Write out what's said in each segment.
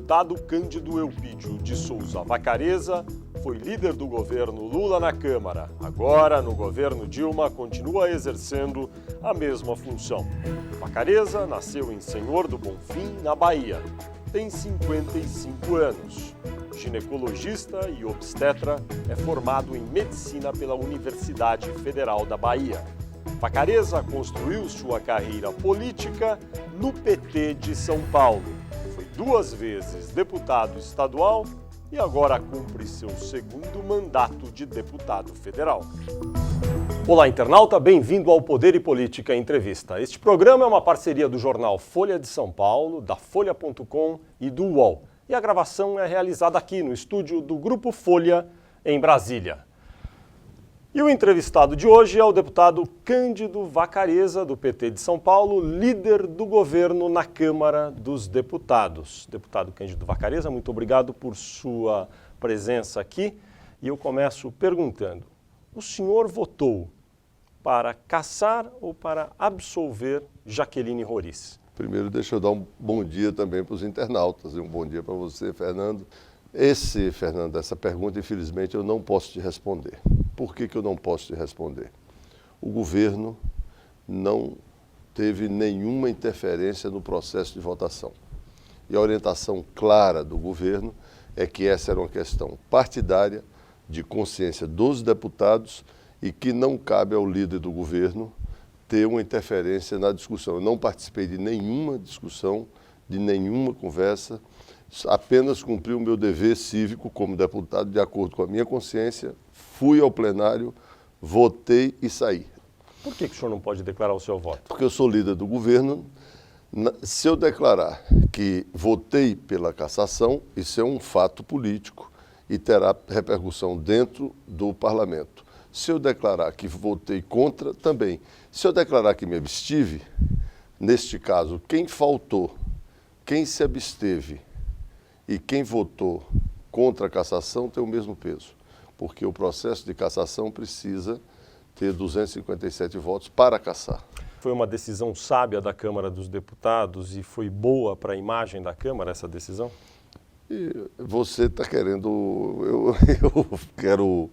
deputado Cândido Eupídio de Souza Vacarezza foi líder do governo Lula na Câmara. Agora, no governo Dilma, continua exercendo a mesma função. Vacarezza nasceu em Senhor do Bonfim, na Bahia. Tem 55 anos. Ginecologista e obstetra, é formado em medicina pela Universidade Federal da Bahia. Vacarezza construiu sua carreira política no PT de São Paulo. Foi 2 vezes deputado estadual e agora cumpre seu 2º mandato de deputado federal. Olá, internauta, bem-vindo ao Poder e Política Entrevista. Este programa é uma parceria do jornal Folha de São Paulo, da Folha.com e do UOL. E a gravação é realizada aqui no estúdio do Grupo Folha, em Brasília. E o entrevistado de hoje é o deputado Cândido Vacarezza, do PT de São Paulo, líder do governo na Câmara dos Deputados. Deputado Cândido Vacarezza, muito obrigado por sua presença aqui. E eu começo perguntando, o senhor votou para cassar ou para absolver Jaqueline Roriz? Primeiro, deixa eu dar um bom dia também para os internautas e um bom dia para você, Fernando. Fernando, essa pergunta, infelizmente, eu não posso te responder. Por que eu não posso te responder? O governo não teve nenhuma interferência no processo de votação. E a orientação clara do governo é que essa era uma questão partidária, de consciência dos deputados e que não cabe ao líder do governo ter uma interferência na discussão. Eu não participei de nenhuma discussão, de nenhuma conversa, apenas cumpri o meu dever cívico como deputado de acordo com a minha consciência, fui ao plenário, votei e saí. Por que o senhor não pode declarar o seu voto? Porque eu sou líder do governo. Se eu declarar que votei pela cassação, isso é um fato político e terá repercussão dentro do parlamento. Se eu declarar que votei contra, também. Se eu declarar que me abstive, neste caso, quem faltou, quem se absteve e quem votou contra a cassação tem o mesmo peso, porque o processo de cassação precisa ter 257 votos para cassar. Foi uma decisão sábia da Câmara dos Deputados e foi boa para a imagem da Câmara essa decisão? E você está querendo... Eu quero...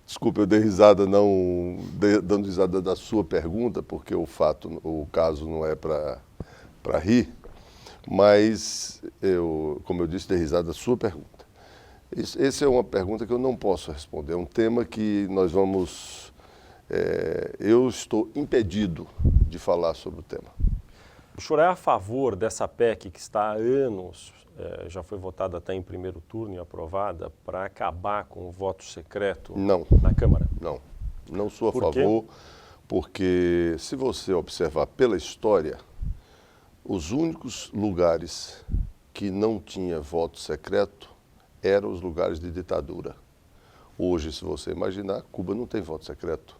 Desculpa, eu dei risada, dando risada da sua pergunta, porque o caso não é para rir, mas, como eu disse, dei risada da sua pergunta. Essa é uma pergunta que eu não posso responder, é um tema que nós vamos... eu estou impedido de falar sobre o tema. O senhor é a favor dessa PEC que está há anos, já foi votada até em primeiro turno e aprovada, para acabar com o voto secreto na Câmara? Não sou a favor, porque se você observar pela história, os únicos lugares que não tinha voto secreto eram os lugares de ditadura. Hoje, se você imaginar, Cuba não tem voto secreto.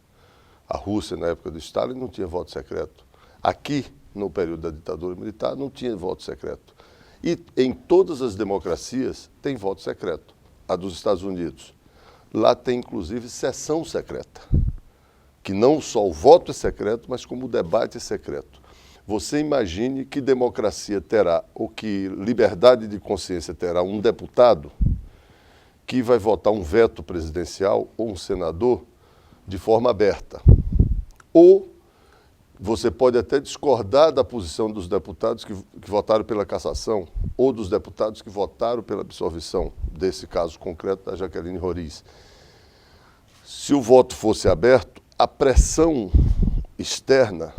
A Rússia, na época do Stalin, não tinha voto secreto. Aqui, no período da ditadura militar, não tinha voto secreto. E em todas as democracias tem voto secreto. A dos Estados Unidos, lá tem inclusive sessão secreta, que não só o voto é secreto, mas como o debate é secreto. Você imagine que democracia terá, ou que liberdade de consciência terá um deputado que vai votar um veto presidencial ou um senador de forma aberta. Ou você pode até discordar da posição dos deputados que votaram pela cassação ou dos deputados que votaram pela absolvição, desse caso concreto da Jaqueline Roriz. Se o voto fosse aberto, a pressão externa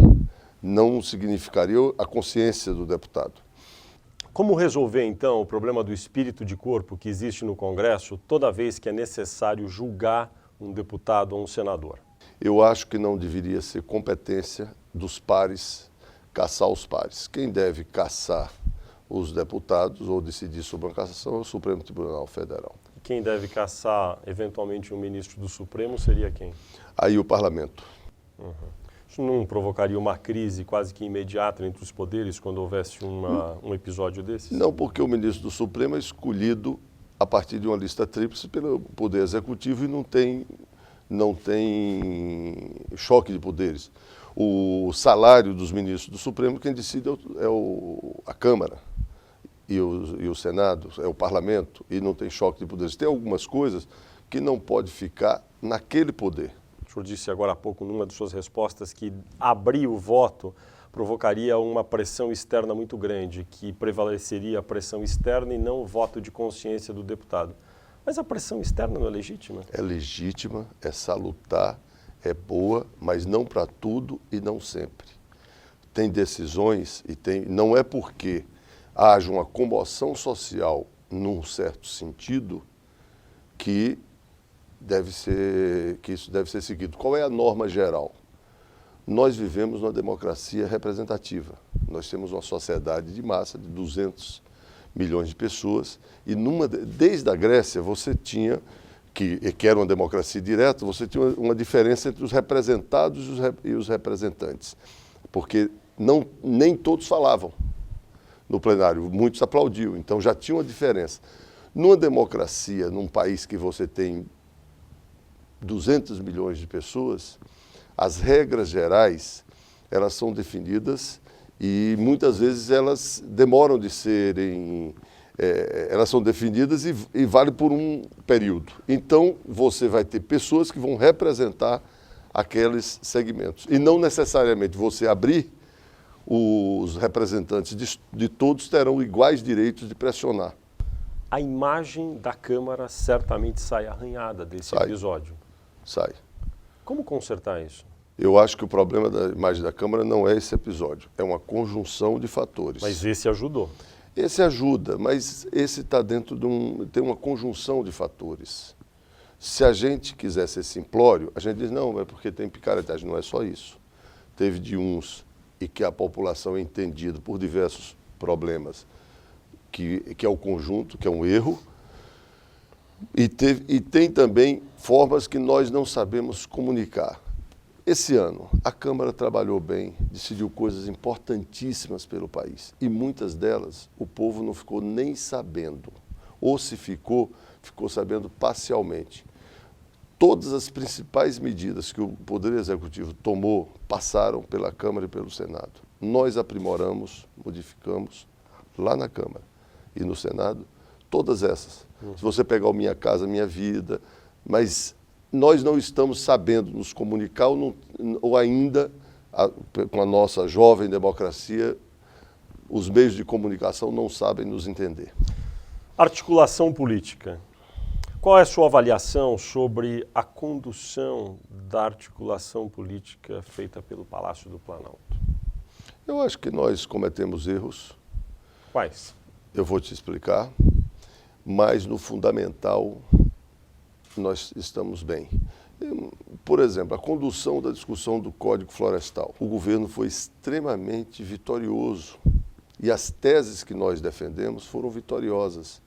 não significaria a consciência do deputado. Como resolver, então, o problema do espírito de corpo que existe no Congresso toda vez que é necessário julgar um deputado ou um senador? Eu acho que não deveria ser competência dos pares caçar os pares. Quem deve caçar os deputados ou decidir sobre uma cassação é o Supremo Tribunal Federal. Quem deve caçar, eventualmente, um ministro do Supremo seria quem? Aí o parlamento. Isso não provocaria uma crise quase que imediata entre os poderes quando houvesse um episódio desses? Não, porque o ministro do Supremo é escolhido a partir de uma lista tríplice pelo Poder Executivo e não tem choque de poderes. O salário dos ministros do Supremo, quem decide é a Câmara. e o Senado, é o parlamento, e não tem choque de poderes. Tem algumas coisas que não pode ficar naquele poder. O senhor disse agora há pouco, numa de suas respostas, que abrir o voto provocaria uma pressão externa muito grande, que prevaleceria a pressão externa e não o voto de consciência do deputado. Mas a pressão externa não é legítima? É legítima, é salutar, é boa, mas não para tudo e não sempre. Tem decisões não é porque haja uma comoção social num certo sentido que isso deve ser seguido. Qual é a norma geral? Nós vivemos numa democracia representativa. Nós temos uma sociedade de massa de 200 milhões de pessoas e desde a Grécia você tinha, que era uma democracia direta, você tinha uma diferença entre os representados e os representantes, porque nem todos falavam no plenário, muitos aplaudiam, então já tinha uma diferença. Numa democracia, num país que você tem 200 milhões de pessoas, as regras gerais, elas são definidas e muitas vezes elas demoram de serem, elas são definidas e vale por um período. Então, você vai ter pessoas que vão representar aqueles segmentos. E não necessariamente você abrir, os representantes de todos terão iguais direitos de pressionar. A imagem da Câmara certamente sai arranhada desse episódio. Sai. Como consertar isso? Eu acho que o problema da imagem da Câmara não é esse episódio, é uma conjunção de fatores. Mas esse ajudou. Esse ajuda, mas esse está dentro tem uma conjunção de fatores. Se a gente quiser ser simplório, a gente diz, não, é porque tem picaretagem, não é só isso. Teve de uns e que a população é entendida por diversos problemas, que é o conjunto, que é um erro, e tem também formas que nós não sabemos comunicar. Esse ano, a Câmara trabalhou bem, decidiu coisas importantíssimas pelo país, e muitas delas o povo não ficou nem sabendo, ou se ficou sabendo parcialmente. Todas as principais medidas que o Poder Executivo tomou passaram pela Câmara e pelo Senado. Nós aprimoramos, modificamos lá na Câmara e no Senado todas essas. Se você pegar o Minha Casa Minha Vida, mas nós não estamos sabendo nos comunicar ou ainda, com a nossa jovem democracia, os meios de comunicação não sabem nos entender. Articulação política. Qual é a sua avaliação sobre a condução da articulação política feita pelo Palácio do Planalto? Eu acho que nós cometemos erros. Quais? Eu vou te explicar, mas no fundamental nós estamos bem. Por exemplo, a condução da discussão do Código Florestal. O governo foi extremamente vitorioso e as teses que nós defendemos foram vitoriosas.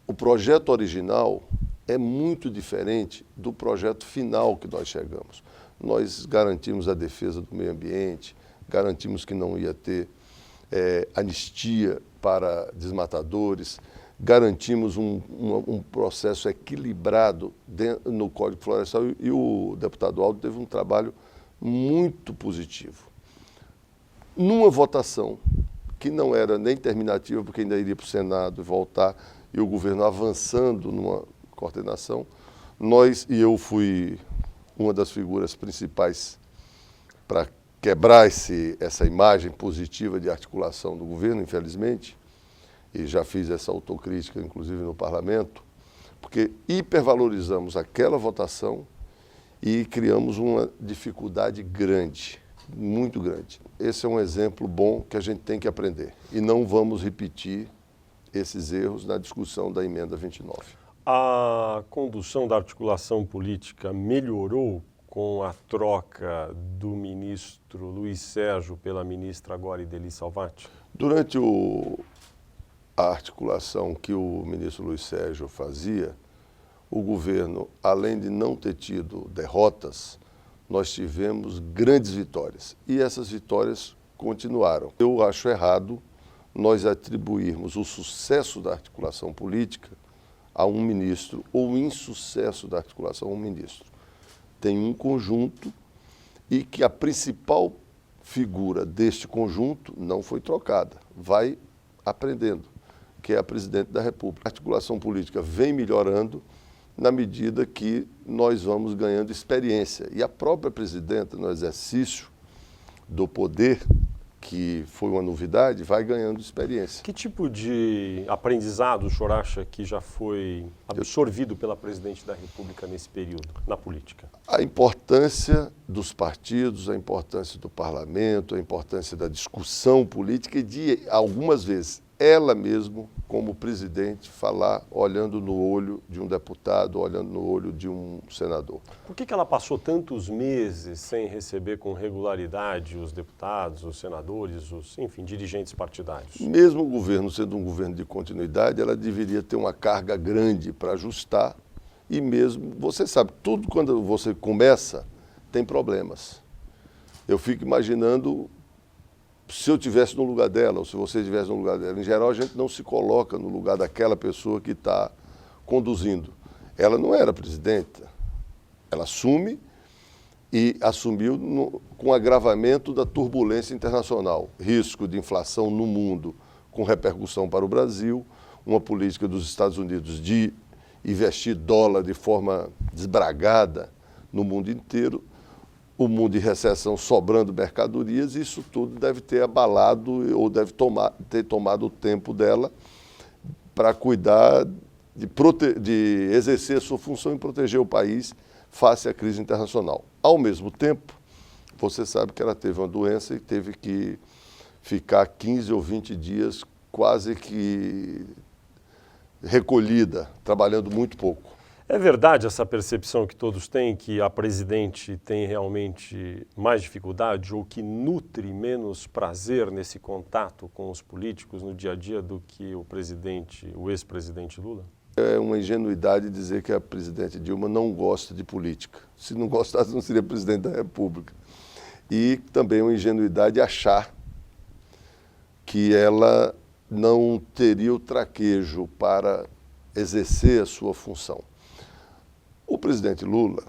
O projeto original é muito diferente do projeto final que nós chegamos. Nós garantimos a defesa do meio ambiente, garantimos que não ia ter anistia para desmatadores, garantimos um processo equilibrado no Código Florestal e o deputado Aldo teve um trabalho muito positivo. Numa votação que não era nem terminativa, porque ainda iria para o Senado e voltar, e o governo avançando numa coordenação, eu fui uma das figuras principais para quebrar essa imagem positiva de articulação do governo, infelizmente, e já fiz essa autocrítica, inclusive no parlamento, porque hipervalorizamos aquela votação e criamos uma dificuldade grande, muito grande. Esse é um exemplo bom que a gente tem que aprender e não vamos repetir esses erros na discussão da emenda 29. A condução da articulação política melhorou com a troca do ministro Luiz Sérgio pela ministra agora Idely Salvati? Durante a articulação que o ministro Luiz Sérgio fazia, o governo, além de não ter tido derrotas, nós tivemos grandes vitórias e essas vitórias continuaram. Eu acho errado nós atribuirmos o sucesso da articulação política a um ministro ou o insucesso da articulação a um ministro. Tem um conjunto e que a principal figura deste conjunto não foi trocada, vai aprendendo. que é a presidente da República. A articulação política vem melhorando na medida que nós vamos ganhando experiência. E a própria presidenta, no exercício do poder, que foi uma novidade, vai ganhando experiência. Que tipo de aprendizado o senhor acha que já foi absorvido pela presidente da República nesse período, na política? A importância dos partidos, a importância do parlamento, a importância da discussão política e de, algumas vezes, ela mesma, como presidente, falar olhando no olho de um deputado, olhando no olho de um senador. Por que ela passou tantos meses sem receber com regularidade os deputados, os senadores, enfim, dirigentes partidários? Mesmo o governo sendo um governo de continuidade, ela deveria ter uma carga grande para ajustar e mesmo, você sabe, tudo quando você começa tem problemas. Eu fico imaginando se eu estivesse no lugar dela, ou se você estivesse no lugar dela. Em geral, a gente não se coloca no lugar daquela pessoa que está conduzindo. Ela não era presidenta. Ela assume e assumiu com agravamento da turbulência internacional. Risco de inflação no mundo com repercussão para o Brasil, uma política dos Estados Unidos de investir dólar de forma desbragada no mundo inteiro, o mundo de recessão sobrando mercadorias, isso tudo deve ter abalado ou deve ter tomado o tempo dela para cuidar de exercer a sua função e proteger o país face à crise internacional. Ao mesmo tempo, você sabe que ela teve uma doença e teve que ficar 15 ou 20 dias quase que recolhida, trabalhando muito pouco. É verdade essa percepção que todos têm, que a presidente tem realmente mais dificuldade ou que nutre menos prazer nesse contato com os políticos no dia a dia do que o ex-presidente Lula? É uma ingenuidade dizer que a presidente Dilma não gosta de política. Se não gostasse, não seria presidente da República. E também é uma ingenuidade achar que ela não teria o traquejo para exercer a sua função. O presidente Lula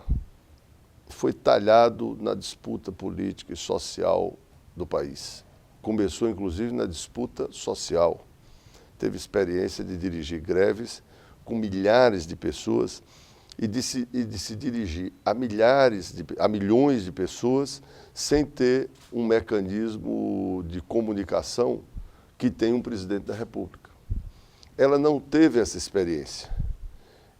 foi talhado na disputa política e social do país. Começou, inclusive, na disputa social. Teve experiência de dirigir greves com milhares de pessoas e de se dirigir a milhões de pessoas sem ter um mecanismo de comunicação que tem um presidente da República. Ela não teve essa experiência.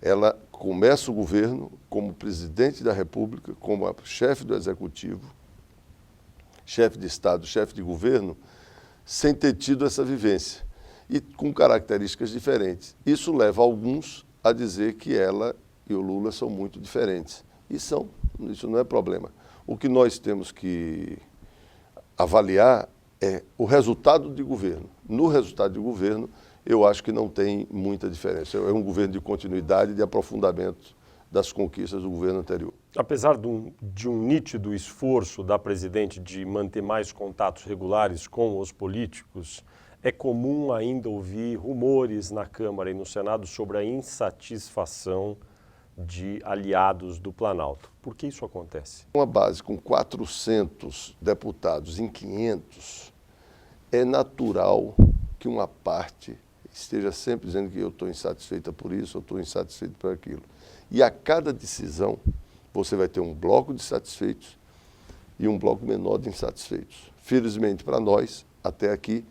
Ela começa o governo como presidente da República, como chefe do Executivo, chefe de Estado, chefe de governo, sem ter tido essa vivência e com características diferentes. Isso leva alguns a dizer que ela e o Lula são muito diferentes. E são, isso não é problema. O que nós temos que avaliar é o resultado de governo. No resultado de governo, eu acho que não tem muita diferença. É um governo de continuidade e de aprofundamento das conquistas do governo anterior. Apesar de um nítido esforço da presidente de manter mais contatos regulares com os políticos, é comum ainda ouvir rumores na Câmara e no Senado sobre a insatisfação de aliados do Planalto. Por que isso acontece? Uma base com 400 deputados em 500, é natural que uma parte esteja sempre dizendo que eu estou insatisfeita por isso, eu estou insatisfeito por aquilo. E a cada decisão, você vai ter um bloco de satisfeitos e um bloco menor de insatisfeitos. Felizmente para nós, até aqui,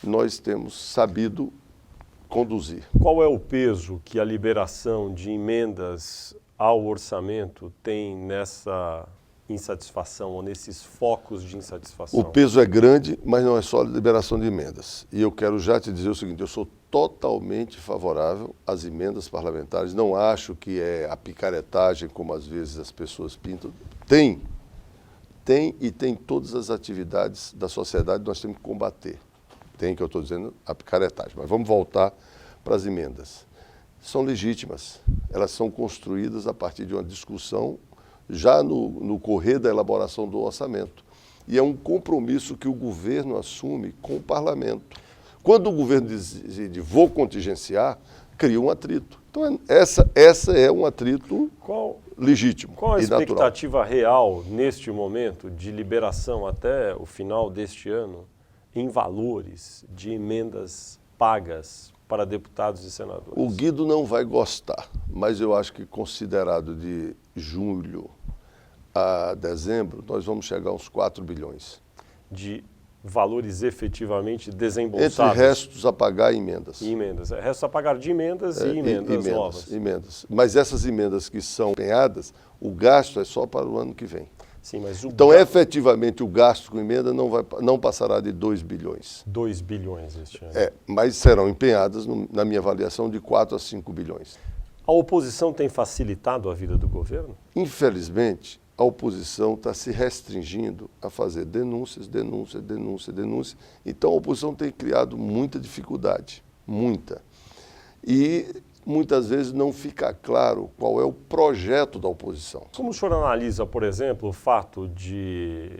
nós temos sabido conduzir. Qual é o peso que a liberação de emendas ao orçamento tem nessa insatisfação ou nesses focos de insatisfação? O peso é grande, mas não é só a liberação de emendas. E eu quero já te dizer o seguinte, eu sou totalmente favorável às emendas parlamentares, não acho que é a picaretagem, como às vezes as pessoas pintam. Tem todas as atividades da sociedade que nós temos que combater. Tem, que eu estou dizendo, a picaretagem. Mas vamos voltar para as emendas. São legítimas, elas são construídas a partir de uma discussão já no correr da elaboração do orçamento. E é um compromisso que o governo assume com o parlamento. Quando o governo decide vou contingenciar, cria um atrito. Então, essa é um atrito legítimo e natural. Qual a expectativa real, neste momento, de liberação até o final deste ano, em valores de emendas pagas para deputados e senadores? O Guido não vai gostar, mas eu acho que considerado de julho a dezembro, nós vamos chegar a uns 4 bilhões. De valores efetivamente Entre desembolsados? restos a pagar e emendas. E emendas. Restos a pagar de emendas e emendas novas. Emendas. Mas essas emendas que são empenhadas, o gasto é só para o ano que vem. Sim, mas então, efetivamente, o gasto com emenda não passará de 2 bilhões. 2 bilhões este ano. Mas serão empenhadas, na minha avaliação, de 4 a 5 bilhões. A oposição tem facilitado a vida do governo? Infelizmente, a oposição está se restringindo a fazer denúncias. Então, a oposição tem criado muita dificuldade, muita. E muitas vezes não fica claro qual é o projeto da oposição. Como o senhor analisa, por exemplo, o fato de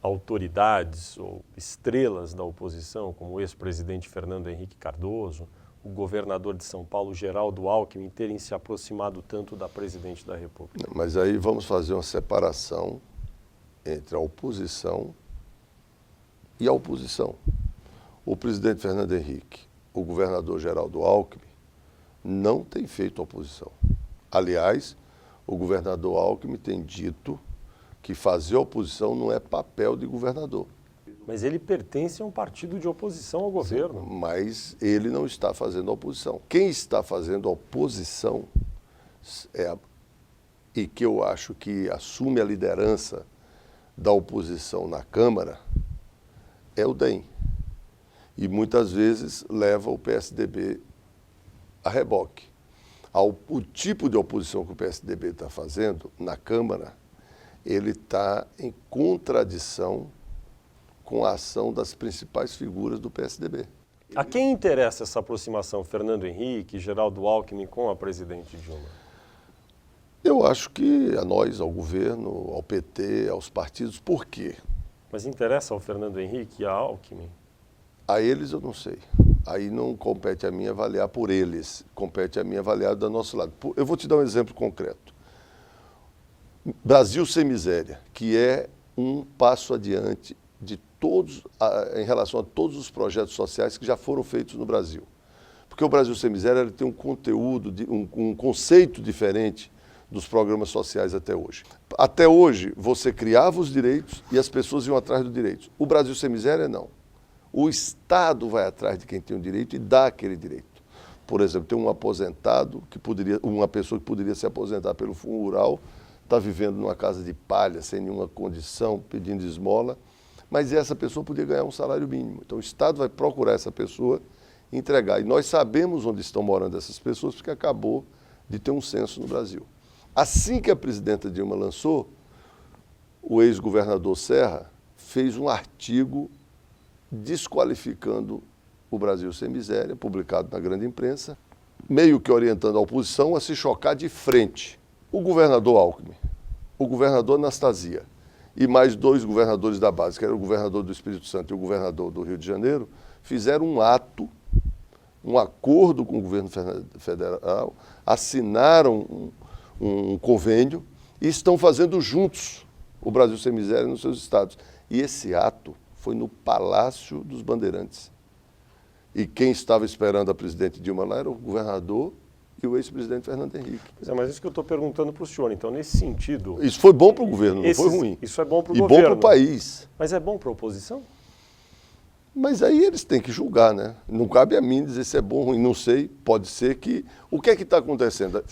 autoridades ou estrelas da oposição, como o ex-presidente Fernando Henrique Cardoso, o governador de São Paulo, Geraldo Alckmin, terem se aproximado tanto da presidente da República? Mas aí vamos fazer uma separação entre a oposição e a oposição. O presidente Fernando Henrique, o governador Geraldo Alckmin, não tem feito oposição. Aliás, o governador Alckmin tem dito que fazer oposição não é papel de governador. Mas ele pertence a um partido de oposição ao governo. Sim, mas ele não está fazendo oposição. Quem está fazendo oposição e que eu acho que assume a liderança da oposição na Câmara é o DEM. E muitas vezes leva o PSDB a reboque. O tipo de oposição que o PSDB está fazendo na Câmara, ele está em contradição com a ação das principais figuras do PSDB. A quem interessa essa aproximação, Fernando Henrique, Geraldo Alckmin com a presidente Dilma? Eu acho que a nós, ao governo, ao PT, aos partidos, por quê? Mas interessa ao Fernando Henrique e a Alckmin? A eles eu não sei. Aí não compete a mim avaliar por eles, compete a mim avaliar do nosso lado. Eu vou te dar um exemplo concreto. Brasil Sem Miséria, que é um passo adiante de todos, em relação a todos os projetos sociais que já foram feitos no Brasil. Porque o Brasil Sem Miséria ele tem um conteúdo, um conceito diferente dos programas sociais até hoje. Até hoje, você criava os direitos e as pessoas iam atrás dos direitos. O Brasil Sem Miséria, não. O Estado vai atrás de quem tem o direito e dá aquele direito. Por exemplo, tem um aposentado, uma pessoa que poderia se aposentar pelo Fundo Rural, está vivendo numa casa de palha, sem nenhuma condição, pedindo esmola, mas essa pessoa podia ganhar um salário mínimo. Então o Estado vai procurar essa pessoa e entregar. E nós sabemos onde estão morando essas pessoas, porque acabou de ter um censo no Brasil. Assim que a presidenta Dilma lançou, o ex-governador Serra fez um artigo desqualificando o Brasil Sem Miséria, publicado na grande imprensa, meio que orientando a oposição a se chocar de frente. O governador Alckmin, o governador Anastasia e mais 2 governadores da base, que era o governador do Espírito Santo e o governador do Rio de Janeiro, fizeram um acordo com o governo federal, assinaram um convênio e estão fazendo juntos o Brasil Sem Miséria nos seus estados. E esse ato foi no Palácio dos Bandeirantes. E quem estava esperando a presidente Dilma lá era o governador e o ex-presidente Fernando Henrique. Pois é, mas isso que eu estou perguntando para o senhor. Então, nesse sentido... Isso foi bom para o governo, não foi ruim. Isso é bom para o governo. E governo. bom para o país. Mas é bom para a oposição? Mas aí eles têm que julgar, né? Não cabe a mim dizer se é bom ou ruim. Não sei, pode ser que... O que é que está acontecendo?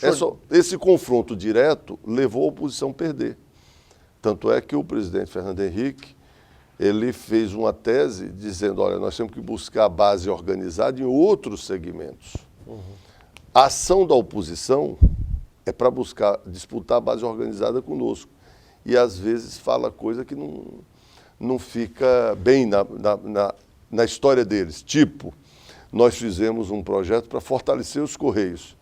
Esse confronto direto levou a oposição a perder. Tanto é que o presidente Fernando Henrique, ele fez uma tese dizendo, olha, nós temos que buscar a base organizada em outros segmentos. A ação da oposição é para disputar a base organizada conosco. E às vezes fala coisa que não fica bem na história deles. Tipo, nós fizemos um projeto para fortalecer os Correios.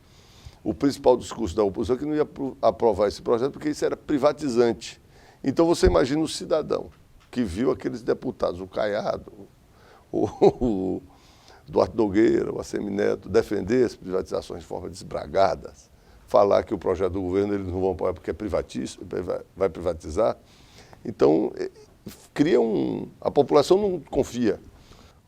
O principal discurso da oposição é que não ia aprovar esse projeto porque isso era privatizante. Então você imagina o cidadão que viu aqueles deputados, o Caiado, o Duarte Nogueira, o Assemineto, defender as privatizações de forma desbragada, falar que o projeto do governo eles não vão apoiar porque vai privatizar. Então, a população não confia.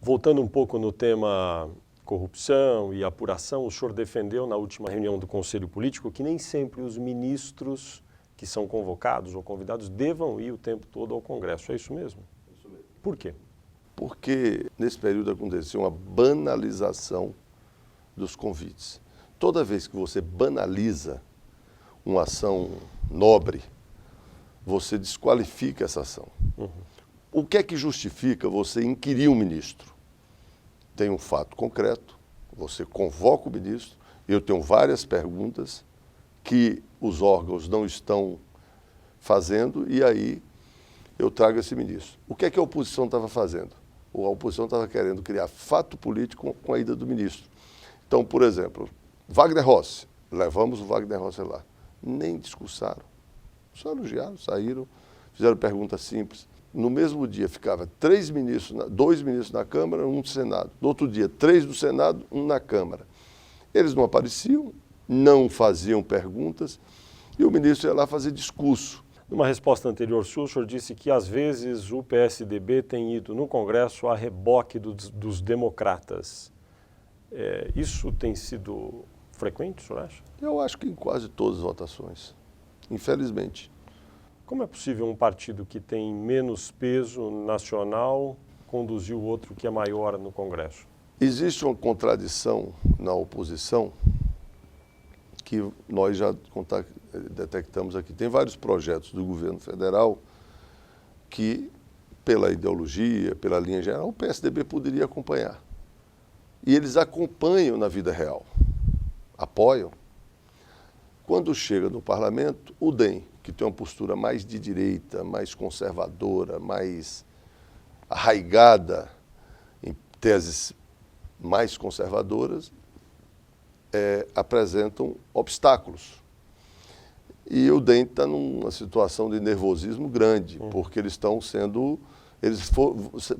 Voltando um pouco no tema corrupção e apuração, o senhor defendeu na última reunião do Conselho Político que nem sempre os ministros que são convocados ou convidados devam ir o tempo todo ao Congresso. É isso mesmo? Isso mesmo. Por quê? Porque nesse período aconteceu uma banalização dos convites. Toda vez que você banaliza uma ação nobre, você desqualifica essa ação. O que é que justifica você inquirir um ministro? Tem um fato concreto, você convoca o ministro, eu tenho várias perguntas que os órgãos não estão fazendo e aí eu trago esse ministro. O que é que a oposição estava fazendo? A oposição estava querendo criar fato político com a ida do ministro. Então, por exemplo, Wagner Rossi, levamos o Wagner Rossi lá, nem discursaram, só elogiaram, saíram, fizeram perguntas simples. No mesmo dia ficava 2 ministros na Câmara, 1 do Senado. No outro dia, 3 do Senado, 1 na Câmara. Eles não apareciam, não faziam perguntas e o ministro ia lá fazer discurso. Numa resposta anterior sua, o senhor disse que às vezes o PSDB tem ido no Congresso a reboque dos democratas. Isso tem sido frequente, o senhor acha? Eu acho que em quase todas as votações, infelizmente. Como é possível um partido que tem menos peso nacional conduzir o outro que é maior no Congresso? Existe uma contradição na oposição que nós já detectamos aqui. Tem vários projetos do governo federal que, pela ideologia, pela linha geral, o PSDB poderia acompanhar. E eles acompanham na vida real, apoiam. Quando chega no parlamento, o DEM, que tem uma postura mais de direita, mais conservadora, mais arraigada em teses mais conservadoras, apresentam obstáculos. E o DEM está numa situação de nervosismo grande, porque eles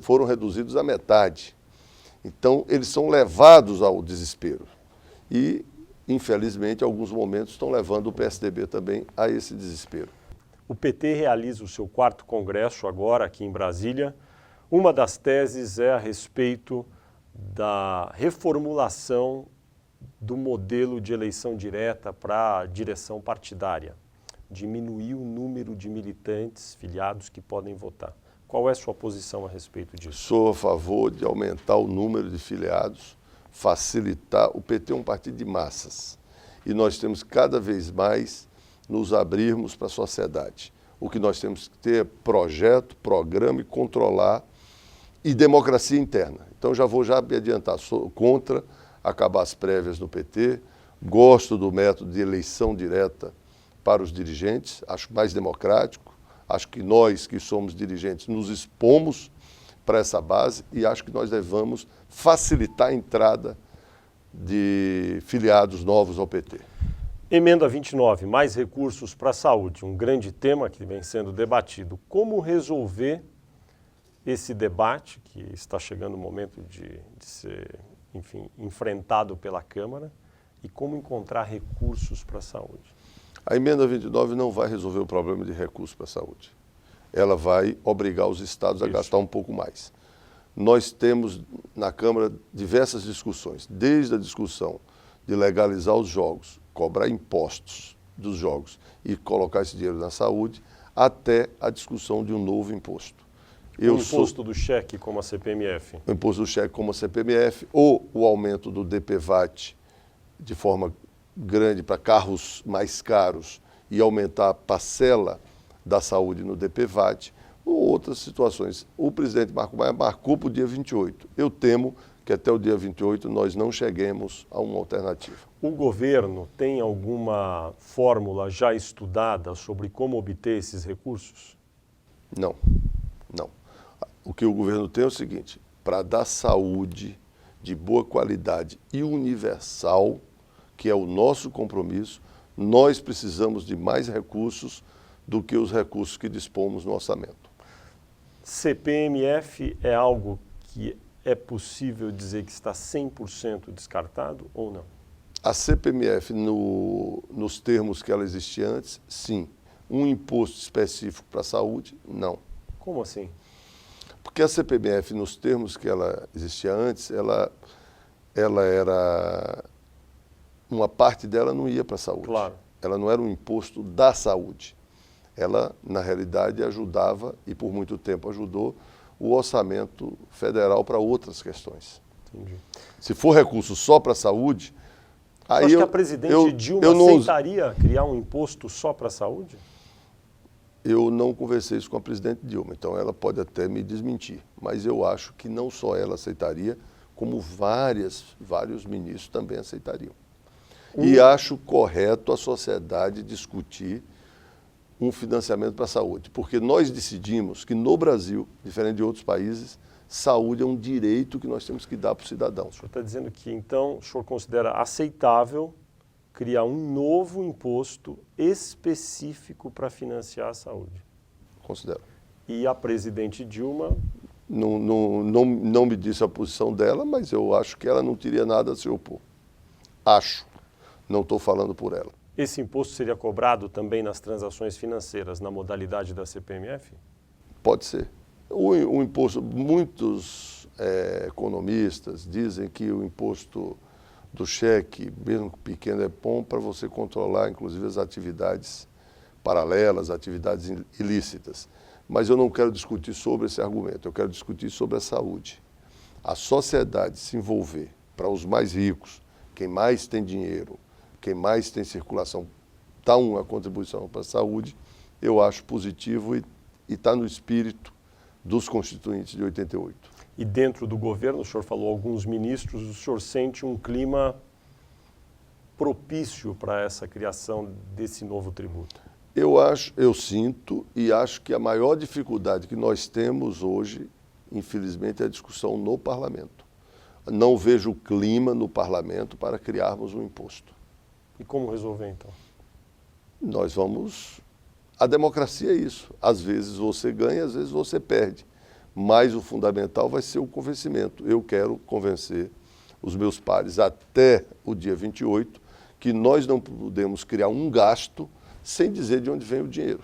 foram reduzidos à metade. Então, eles são levados ao desespero. E, infelizmente, em alguns momentos estão levando o PSDB também a esse desespero. O PT realiza o seu 4º congresso agora aqui em Brasília. Uma das teses é a respeito da reformulação do modelo de eleição direta para a direção partidária, diminuir o número de militantes filiados que podem votar. Qual é a sua posição a respeito disso? Sou a favor de aumentar o número de filiados, facilitar. O PT é um partido de massas e nós temos cada vez mais nos abrirmos para a sociedade. O que nós temos que ter é projeto, programa e controlar e democracia interna. Então já vou me adiantar, sou contra acabar as prévias no PT, gosto do método de eleição direta para os dirigentes, acho mais democrático, acho que nós que somos dirigentes nos expomos para essa base e acho que nós devemos facilitar a entrada de filiados novos ao PT. Emenda 29, mais recursos para a saúde, um grande tema que vem sendo debatido. Como resolver esse debate, que está chegando o momento de ser, enfim, enfrentado pela Câmara, e como encontrar recursos para a saúde? A emenda 29 não vai resolver o problema de recursos para a saúde. Ela vai obrigar os estados a gastar um pouco mais. Nós temos na Câmara diversas discussões, desde a discussão de legalizar os jogos, cobrar impostos dos jogos e colocar esse dinheiro na saúde, até a discussão de um novo imposto. O imposto do cheque como a CPMF? O imposto do cheque como a CPMF ou o aumento do DPVAT de forma grande para carros mais caros e aumentar a parcela da saúde no DPVAT ou outras situações. O presidente Marco Maia marcou para o dia 28. Eu temo que até o dia 28 nós não cheguemos a uma alternativa. O governo tem alguma fórmula já estudada sobre como obter esses recursos? Não, não. O que o governo tem é o seguinte: para dar saúde de boa qualidade e universal, que é o nosso compromisso, nós precisamos de mais recursos do que os recursos que dispomos no orçamento. CPMF é algo que é possível dizer que está 100% descartado ou não? A CPMF, nos termos que ela existia antes, sim. Um imposto específico para a saúde, não. Como assim? Porque a CPMF, nos termos que ela existia antes, ela ela era... Uma parte dela não ia para a saúde. Claro. Ela não era um imposto da saúde. Ela, na realidade, ajudava, e por muito tempo ajudou, o orçamento federal para outras questões. Entendi. Se for recurso só para a saúde... Você acha que a presidente Dilma aceitaria criar um imposto só para a saúde? Eu não conversei isso com a presidente Dilma, então ela pode até me desmentir. Mas eu acho que não só ela aceitaria, como vários ministros também aceitariam. E acho correto a sociedade discutir um financiamento para a saúde, porque nós decidimos que no Brasil, diferente de outros países, saúde é um direito que nós temos que dar para o cidadão. O senhor está dizendo que, então, o senhor considera aceitável criar um novo imposto específico para financiar a saúde? Considero. E a presidente Dilma... Não me disse a posição dela, mas eu acho que ela não teria nada a se opor. Acho. Não estou falando por ela. Esse imposto seria cobrado também nas transações financeiras, na modalidade da CPMF? Pode ser. O imposto, muitos economistas dizem que o imposto do cheque, mesmo pequeno, é bom para você controlar, inclusive, as atividades paralelas, atividades ilícitas. Mas eu não quero discutir sobre esse argumento, eu quero discutir sobre a saúde. A sociedade se envolver para os mais ricos, quem mais tem dinheiro, quem mais tem circulação, dá uma contribuição para a saúde, eu acho positivo e está no espírito dos constituintes de 88. E dentro do governo, o senhor falou alguns ministros, o senhor sente um clima propício para essa criação desse novo tributo? Eu sinto e acho que a maior dificuldade que nós temos hoje, infelizmente, é a discussão no parlamento. Não vejo clima no parlamento para criarmos um imposto. E como resolver, então? Nós vamos... A democracia é isso. Às vezes você ganha, às vezes você perde. Mas o fundamental vai ser o convencimento. Eu quero convencer os meus pares até o dia 28 que nós não podemos criar um gasto sem dizer de onde vem o dinheiro.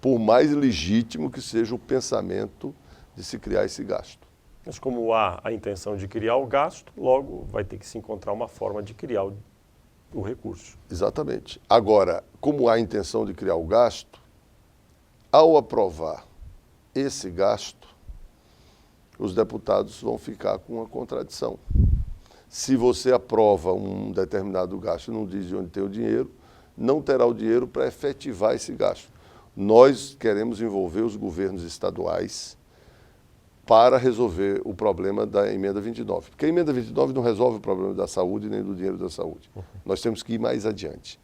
Por mais legítimo que seja o pensamento de se criar esse gasto. Mas como há a intenção de criar o gasto, logo vai ter que se encontrar uma forma de criar o recurso. Exatamente. Agora, como há a intenção de criar o gasto, ao aprovar esse gasto, os deputados vão ficar com uma contradição. Se você aprova um determinado gasto e não diz de onde tem o dinheiro, não terá o dinheiro para efetivar esse gasto. Nós queremos envolver os governos estaduais para resolver o problema da emenda 29. Porque a emenda 29 não resolve o problema da saúde nem do dinheiro da saúde. Nós temos que ir mais adiante.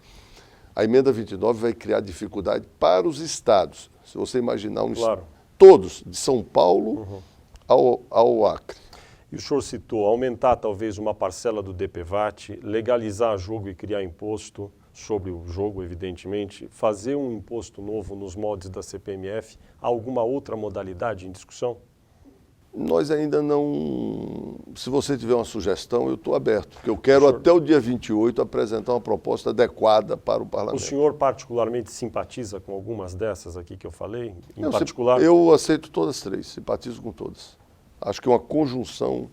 A emenda 29 vai criar dificuldade para os estados. Se você imaginar Claro. Todos, de São Paulo ao Acre. E o senhor citou aumentar talvez uma parcela do DPVAT, legalizar jogo e criar imposto sobre o jogo, evidentemente, fazer um imposto novo nos moldes da CPMF, há alguma outra modalidade em discussão? Nós ainda não... Se você tiver uma sugestão, eu estou aberto, porque eu quero até o dia 28 apresentar uma proposta adequada para o parlamento. O senhor particularmente simpatiza com algumas dessas aqui que eu falei? Particular? Eu aceito todas as três, simpatizo com todas. Acho que é uma conjunção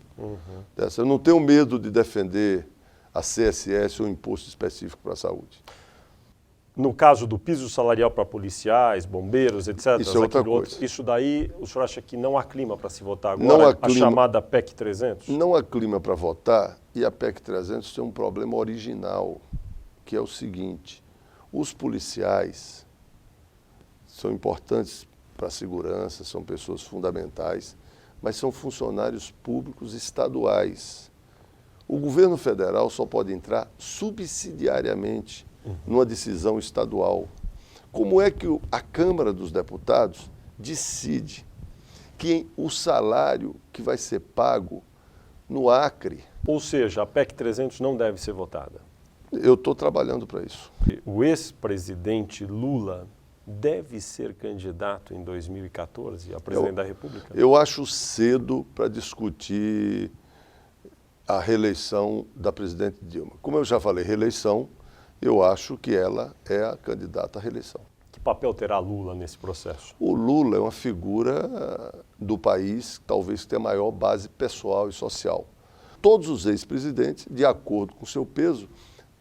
dessa. Eu não tenho medo de defender a CSS ou um imposto específico para a saúde. No caso do piso salarial para policiais, bombeiros, etc., isso é outra coisa. Isso daí, o senhor acha que não há clima para se votar agora? Não há clima, a chamada PEC 300? Não há clima para votar e a PEC 300 tem um problema original, que é o seguinte: os policiais são importantes para a segurança, são pessoas fundamentais, mas são funcionários públicos estaduais. O governo federal só pode entrar subsidiariamente numa decisão estadual. Como é que a Câmara dos Deputados decide que o salário que vai ser pago no Acre... Ou seja, a PEC 300 não deve ser votada? Eu estou trabalhando para isso. O ex-presidente Lula deve ser candidato em 2014 a presidente da República? Eu acho cedo para discutir a reeleição da presidente Dilma. Como eu já falei, reeleição, eu acho que ela é a candidata à reeleição. Que papel terá Lula nesse processo? O Lula é uma figura do país, talvez, que tenha a maior base pessoal e social. todos os ex-presidentes, de acordo com o seu peso,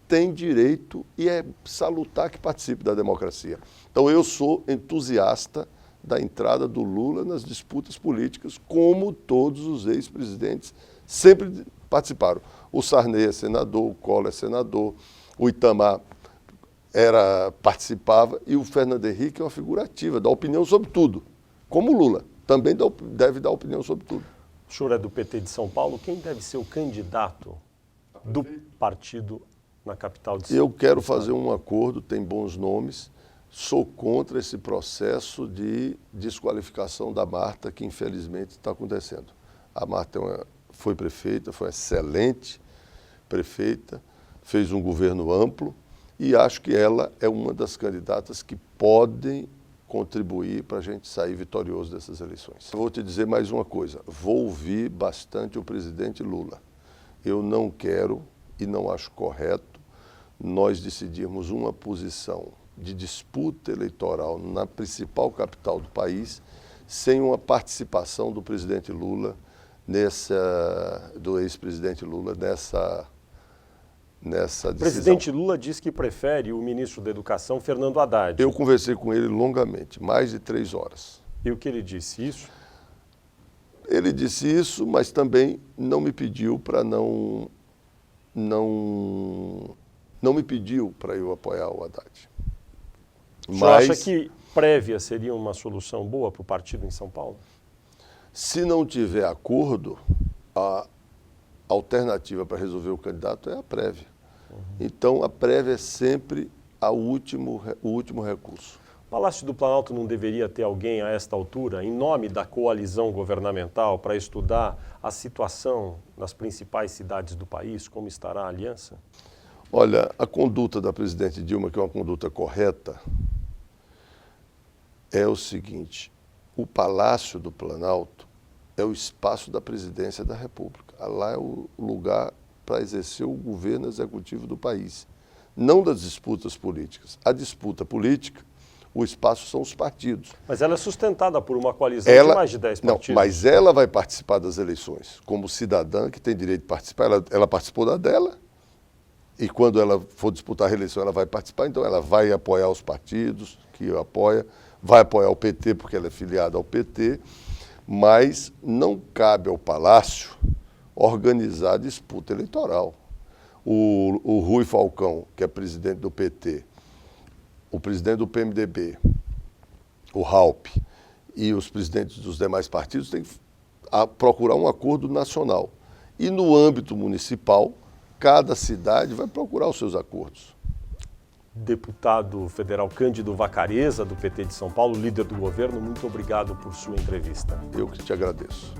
têm direito e é salutar que participe da democracia. Então eu sou entusiasta da entrada do Lula nas disputas políticas, como todos os ex-presidentes sempre participaram. O Sarney é senador, o Collor é senador, o Itamar participava e o Fernando Henrique é uma figura ativa, dá opinião sobre tudo, como o Lula, também deve dar opinião sobre tudo. O senhor é do PT de São Paulo, quem deve ser o candidato do partido na capital de São Paulo? Eu quero fazer um acordo, tem bons nomes, sou contra esse processo de desqualificação da Marta, que infelizmente está acontecendo. A Marta foi prefeita, foi excelente prefeita, fez um governo amplo e acho que ela é uma das candidatas que podem contribuir para a gente sair vitorioso dessas eleições. Vou te dizer mais uma coisa, vou ouvir bastante o presidente Lula. Eu não quero e não acho correto nós decidirmos uma posição de disputa eleitoral na principal capital do país sem uma participação do presidente Lula, do ex-presidente Lula nessa decisão. O presidente Lula diz que prefere o ministro da Educação, Fernando Haddad. Eu conversei com ele longamente, mais de 3 horas. E o que ele disse? Isso? Ele disse isso, mas também não me pediu para não me pediu para eu apoiar o Haddad. O senhor acha que prévia seria uma solução boa para o partido em São Paulo? Se não tiver acordo, a alternativa para resolver o candidato é a prévia. Então, a prévia é sempre o último recurso. O Palácio do Planalto não deveria ter alguém a esta altura, em nome da coalizão governamental, para estudar a situação nas principais cidades do país, como estará a aliança? Olha, a conduta da presidente Dilma, que é uma conduta correta, é o seguinte: o Palácio do Planalto é o espaço da presidência da República. Lá é o lugar para exercer o governo executivo do país, não das disputas políticas. A disputa política, o espaço são os partidos. Mas ela é sustentada por uma coalizão de mais de 10 partidos. Não, mas ela vai participar das eleições como cidadã que tem direito de participar. Ela participou da dela e quando ela for disputar a reeleição ela vai participar, então ela vai apoiar os partidos que apoia, vai apoiar o PT porque ela é filiada ao PT, mas não cabe ao Palácio organizar a disputa eleitoral. O Rui Falcão, que é presidente do PT, o presidente do PMDB, o Raup e os presidentes dos demais partidos têm que procurar um acordo nacional. E no âmbito municipal, cada cidade vai procurar os seus acordos. Deputado federal Cândido Vacarezza, do PT de São Paulo, líder do governo, muito obrigado por sua entrevista. Eu que te agradeço.